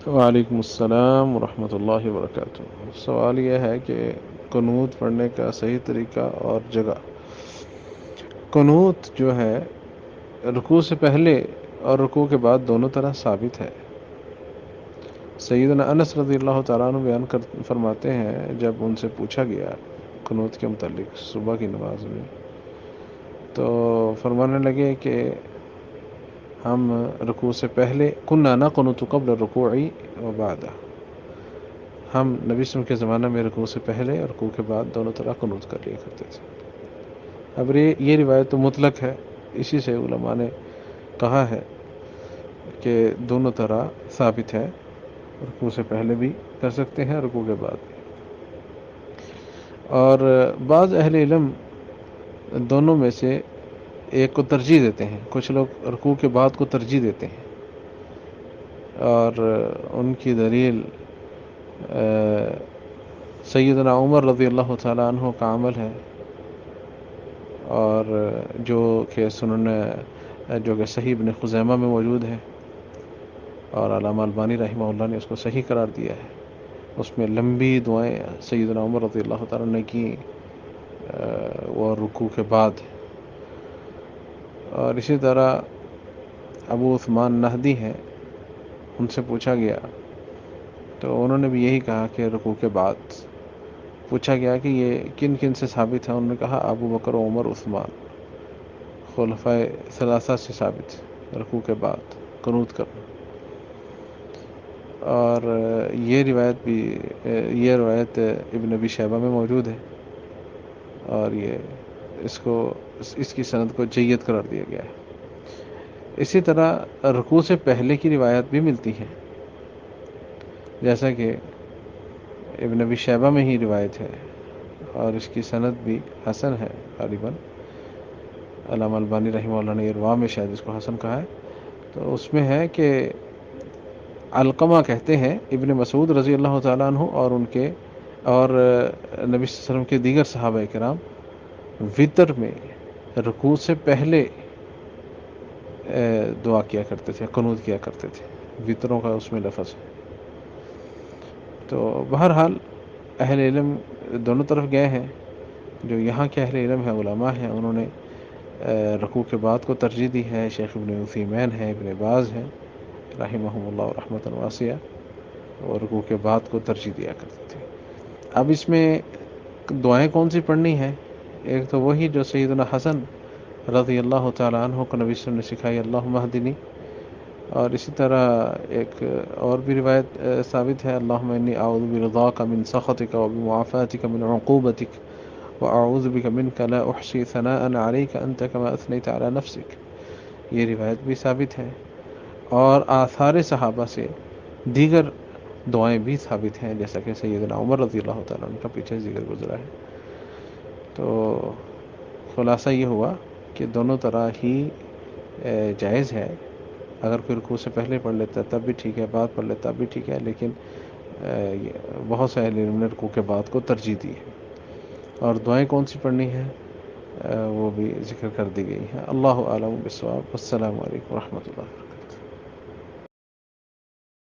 وعلیکم السلام ورحمۃ اللہ وبرکاتہ۔ سوال یہ ہے کہ قنوت پڑھنے کا صحیح طریقہ اور جگہ۔ قنوت جو ہے رکوع سے پہلے اور رکوع کے بعد دونوں طرح ثابت ہے۔ سیدنا انس رضی اللہ تعالیٰ عنہ بیان فرماتے ہیں، جب ان سے پوچھا گیا قنوت کے متعلق صبح کی نماز میں، تو فرمانے لگے کہ ہم رکوع سے پہلے کننا نقنط قبل الرکوع و بعدہ، ہم نبی صلی اللہ علیہ وسلم کے زمانہ میں رکوع سے پہلے اور رکوع کے بعد دونوں طرح قنوت کر لیا کرتے تھے۔ اب یہ روایت تو مطلق ہے، اسی سے علماء نے کہا ہے کہ دونوں طرح ثابت ہے، رکوع سے پہلے بھی کر سکتے ہیں، رکوع کے بعد بھی۔ اور بعض اہل علم دونوں میں سے ایک کو ترجیح دیتے ہیں، کچھ لوگ رکوع کے بعد کو ترجیح دیتے ہیں، اور ان کی دلیل سیدنا عمر رضی اللہ تعالیٰ عنہ کا عمل ہے، اور جو کہ سنن جو کہ صحیح ابن خزیمہ میں موجود ہے، اور علامہ البانی رحمہ اللہ نے اس کو صحیح قرار دیا ہے۔ اس میں لمبی دعائیں سیدنا عمر رضی اللہ تعالیٰ نے کی، وہ رکوع کے بعد۔ اور اسی طرح ابو عثمان نہدی ہیں، ان سے پوچھا گیا تو انہوں نے بھی یہی کہا کہ رکوع کے بعد۔ پوچھا گیا کہ یہ کن کن سے ثابت ہے، انہوں نے کہا ابو بکر، عمر، عثمان، خلفائے ثلاثہ سے ثابت ہے رکوع کے بعد قنوت کرنا۔ اور یہ روایت ابن ابی شیبہ میں موجود ہے، اور اس کی سند کو جید قرار دیا گیا ہے۔ اسی طرح رکوع سے پہلے کی روایت بھی ملتی ہے، جیسا کہ ابن ابی شیبہ میں ہی روایت ہے، اور اس کی سند بھی حسن ہے غالباً۔ علامہ البانی رحمہ اللہ نے ارواء میں شاید اس کو حسن کہا ہے۔ تو اس میں ہے کہ علقمہ کہتے ہیں ابن مسعود رضی اللہ تعالیٰ عنہ اور نبی صلی اللہ علیہ وسلم کے دیگر صحابہ کرام وطر میں رکوع سے پہلے دعا کیا کرتے تھے، قنوت کیا کرتے تھے، وطروں کا اس میں لفظ ہے۔ تو بہرحال اہل علم دونوں طرف گئے ہیں، جو یہاں کے اہل علم ہیں، علماء ہیں، انہوں نے رکوع کے بعد کو ترجیح دی ہے۔ شیخ ابن عثیمین ہیں، ابن باز ہیں رحمہم اللہ رحمۃ واسعہ، اور رکوع کے بعد کو ترجیح دیا کرتے تھے۔ اب اس میں دعائیں کون سی پڑھنی ہیں؟ ایک تو وہی جو سیدنا حسن رضی اللہ تعالیٰ عنہ کو نبی صلی اللہ علیہ وسلم نے سکھائی، اللہم اہدنی۔ اور اسی طرح ایک اور بھی روایت ثابت ہے، اللہم انی اعوذ برضاک من سخطک وبمعافاتک من عقوبتک واعوذ بک منک لا احصی ثناء علیک انت کما اثنیت علی نفسک۔ یہ روایت بھی ثابت ہے، اور آثار صحابہ سے دیگر دعائیں بھی ثابت ہیں، جیسا کہ سیدنا عمر رضی اللہ تعالیٰ عنہ کا پیچھے ذکر گزرا ہے۔ تو خلاصہ یہ ہوا کہ دونوں طرح ہی جائز ہے، اگر کوئی رکوع سے پہلے پڑھ لیتا ہے تب بھی ٹھیک ہے، بعد پڑھ لیتا تب بھی ٹھیک ہے، لیکن بہت سے اہل علم نے رکوع کے بعد کو ترجیح دی ہے۔ اور دعائیں کون سی پڑھنی ہیں وہ بھی ذکر کر دی گئی ہیں۔ اللہ اعلم بالصواب۔ السلام علیکم ورحمۃ اللہ۔